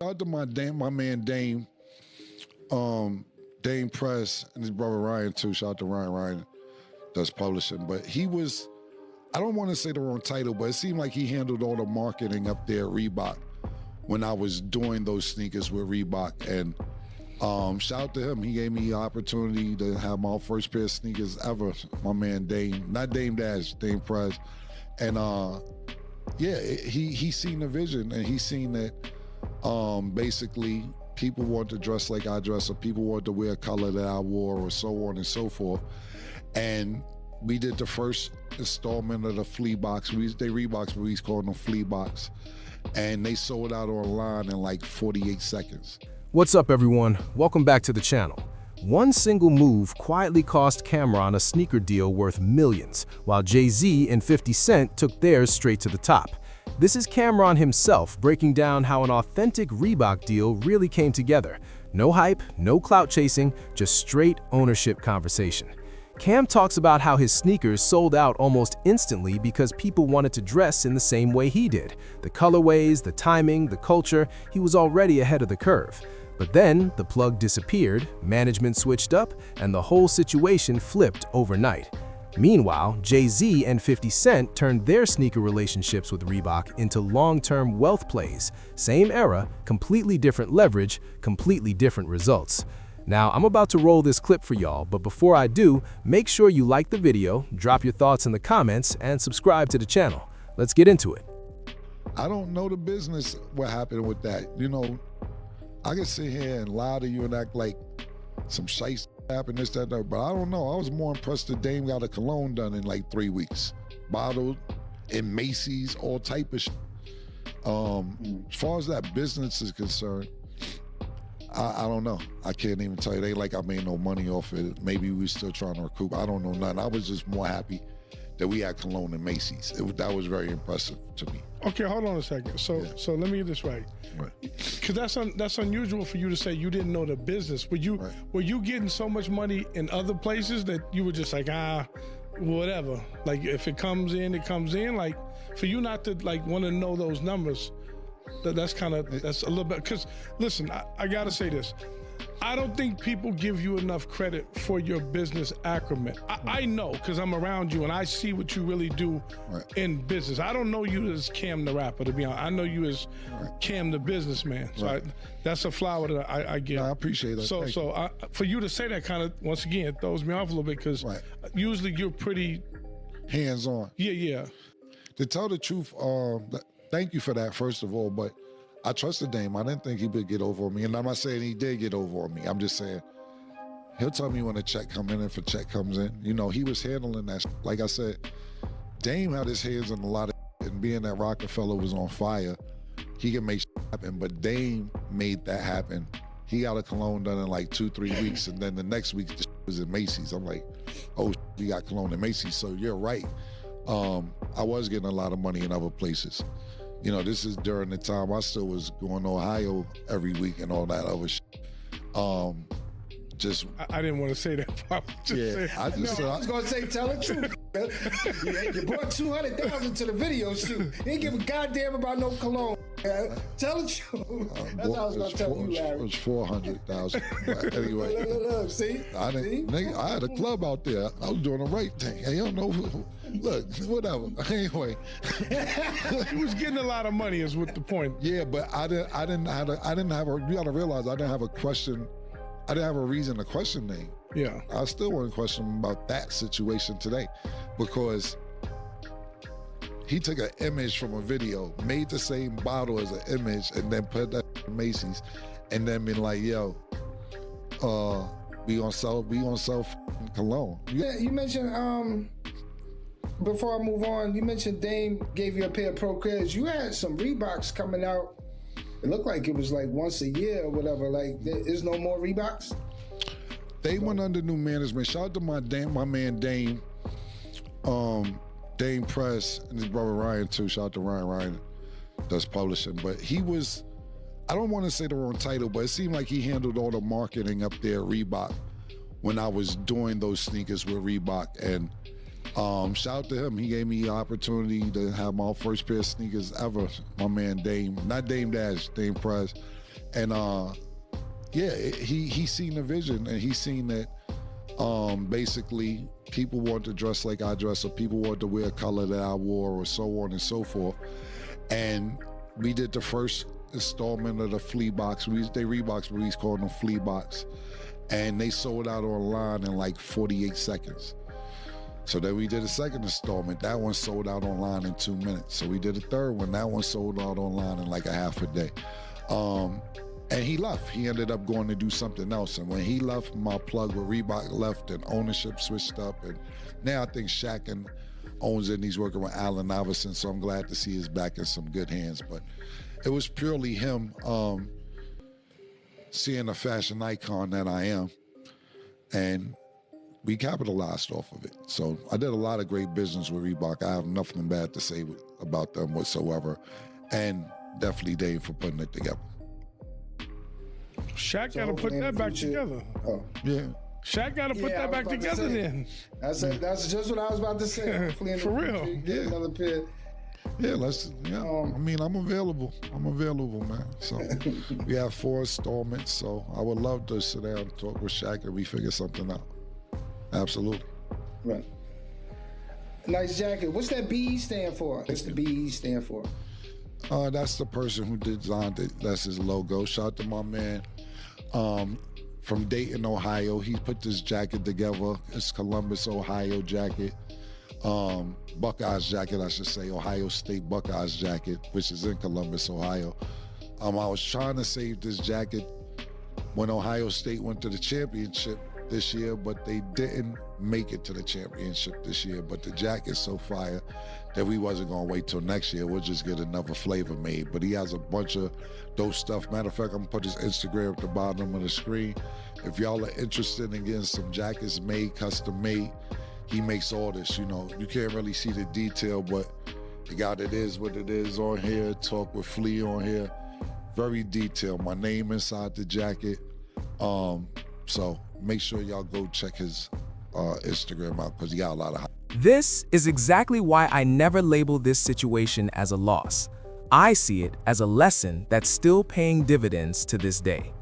Shout out to my man Dame Press and his brother Ryan too. Shout out to Ryan does publishing. But he was, I don't want to say the wrong title, but it seemed like he handled all the marketing up there at Reebok when I was doing those sneakers with Reebok. And shout out to him. He gave me the opportunity to have my first pair of sneakers ever. My man Dame, not Dame Dash, Dame Press. And yeah, he seen the vision, and he seen that basically people want to dress like I dress, or people want to wear a color that I wore, or so on and so forth. And we did the first installment of the flea box. They Reeboks, but we called them flea box. And they sold out online in like 48 seconds. What's up, everyone? Welcome back to the channel. One single move quietly cost Camron a sneaker deal worth millions, while Jay-Z and 50 Cent took theirs straight to the top. This is Camron himself breaking down how an authentic Reebok deal really came together. No hype, no clout chasing, just straight ownership conversation. Cam talks about how his sneakers sold out almost instantly because people wanted to dress in the same way he did. The colorways, the timing, the culture, he was already ahead of the curve. But then the plug disappeared, management switched up, and the whole situation flipped overnight. Meanwhile, Jay-Z and 50 Cent turned their sneaker relationships with Reebok into long-term wealth plays. Same era, completely different leverage, completely different results. Now, I'm about to roll this clip for y'all, but before I do, make sure you like the video, drop your thoughts in the comments, and subscribe to the channel. Let's get into it. I don't know the business, what happened with that. You know, I can sit here and lie to you and act like some shit happened, this, that, but I don't know. I was more impressed that Dame got a cologne done in like 3 weeks. Bottled in Macy's, all type of shit. As far as that business is concerned, I don't know. I can't even tell you. They like I made no money off it. Maybe we still trying to recoup. I don't know nothing. I was just more happy that we had cologne in Macy's. That was very impressive to me. Okay, hold on a second. So let me get this right. Because that's unusual for you to say you didn't know the business. Were you getting so much money in other places that you were just like, whatever. Like if it comes in, it comes in. Like for you not to like want to know those numbers, that's a little bit. Because listen, I gotta say this. I don't think people give you enough credit for your business acumen. I know because I'm around you and I see what you really do in business. I don't know you as Cam the rapper, to be honest. I know you as Cam the businessman. So that's a flower that I get. I appreciate that. So for you to say that kind of, once again, it throws me off a little bit because usually you're pretty hands-on. Yeah. To tell the truth, thank you for that, first of all, but I trusted Dame. I didn't think he would get over on me. And I'm not saying he did get over on me. I'm just saying he'll tell me when a check comes in, if a check comes in. You know, he was handling that. Like I said, Dame had his hands on a lot of and being that Rockefeller was on fire, he can make happen. But Dame made that happen. He got a cologne done in like 2-3 weeks. And then the next week the was in Macy's. I'm like, oh, he got cologne in Macy's. So you're right. I was getting a lot of money in other places. You know, this is during the time I still was going to Ohio every week and all that other shit. I didn't want to say that. I was going to say, tell the truth. You brought 200,000 to the video shoot. You ain't give a goddamn about no cologne. Tell the truth. That's what I was going to tell you, Larry. It was 400,000. Anyway. Look, see? I had a club out there. I was doing the right thing. Hey, you don't know. Look, whatever. Anyway. He was getting a lot of money is what the point. Yeah, but you gotta realize I didn't have a question. I didn't have a reason to question Nate. Yeah. I still want to question him about that situation today because he took an image from a video, made the same bottle as an image, and then put that in Macy's, and then been like, yo, we gonna sell cologne. Yeah, you mentioned before I move on, you mentioned Dame gave you a pair of Pro Kids. You had some Reeboks coming out. It looked like it was like once a year or whatever. Like there is no more Reeboks. They went under new management. Shout out to my man Dame, Dame Press and his brother Ryan too. Shout out to Ryan does publishing. But he was, I don't want to say the wrong title, but it seemed like he handled all the marketing up there at Reebok when I was doing those sneakers with Reebok. And shout out to him. He gave me the opportunity to have my first pair of sneakers ever. My man Dame, not Dame Dash, Dame Press. And yeah, he seen the vision, and he seen that basically people want to dress like I dress, or people want to wear a color that I wore, or so on and so forth. And we did the first installment of the flea box. They Reeboks, but we called them flea box, and they sold out online in like 48 seconds. So then we did a second installment. That one sold out online in 2 minutes. So we did a third one. That one sold out online in like a half a day. And he left. He ended up going to do something else. And when he left, my plug with Reebok left, and ownership switched up. And now I think Shaq owns it, and he's working with Allen Iverson. So I'm glad to see he's back in some good hands. But it was purely him seeing the fashion icon that I am. And we capitalized off of it. So I did a lot of great business with Reebok. I have nothing bad to say about them whatsoever. And definitely Dave for putting it together. Shaq got to put that back together. Oh. Yeah. Shaq got to put that back together then. That's just what I was about to say. For real. Get another pair. Yeah, I mean, I'm available, man. So we have 4 installments, so I would love to sit down and talk with Shaq and we figure something out. Absolutely. Right. Nice jacket. What's that BE stand for? What's the BE stand for? That's the person who designed it. That's his logo. Shout out to my man from Dayton, Ohio. He put this jacket together. It's Columbus, Ohio jacket. Buckeyes jacket, I should say. Ohio State Buckeyes jacket, which is in Columbus, Ohio. I was trying to save this jacket when Ohio State went to the championship this year, but they didn't make it to the championship this year. But the jacket's so fire that we wasn't gonna wait till next year. We'll just get another flavor made. But he has a bunch of dope stuff. Matter of fact, I'm gonna put his Instagram at the bottom of the screen. If y'all are interested in getting some jackets made, custom made, he makes all this. You know, you can't really see the detail, but the guy that is what it is on here, talk with Flea on here, very detailed. My name inside the jacket. So make sure y'all go check his Instagram out, because he got a lot of. This is exactly why I never label this situation as a loss. I see it as a lesson that's still paying dividends to this day.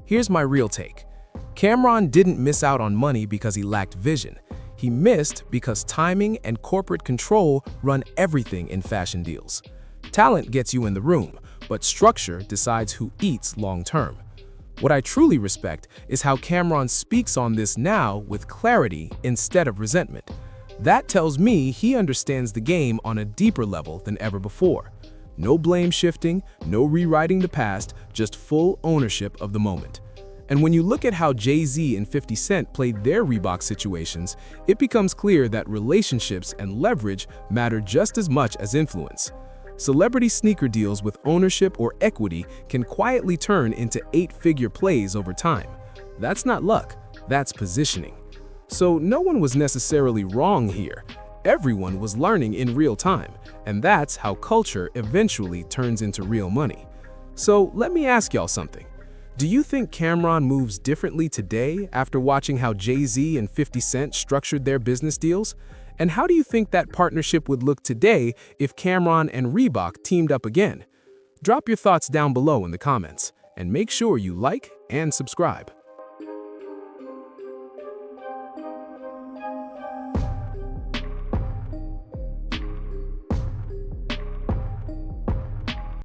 Here's my real take. Camron didn't miss out on money because he lacked vision. He missed because timing and corporate control run everything in fashion deals. Talent gets you in the room, but structure decides who eats long term. What I truly respect is how Camron speaks on this now with clarity instead of resentment. That tells me he understands the game on a deeper level than ever before. No blame shifting, no rewriting the past, just full ownership of the moment. And when you look at how Jay-Z and 50 Cent played their Reebok situations, it becomes clear that relationships and leverage matter just as much as influence. Celebrity sneaker deals with ownership or equity can quietly turn into 8-figure plays over time. That's not luck, that's positioning. So no one was necessarily wrong here. Everyone was learning in real time, and that's how culture eventually turns into real money. So let me ask y'all something. Do you think Camron moves differently today after watching how Jay-Z and 50 Cent structured their business deals? And how do you think that partnership would look today if Camron and Reebok teamed up again? Drop your thoughts down below in the comments, and make sure you like and subscribe.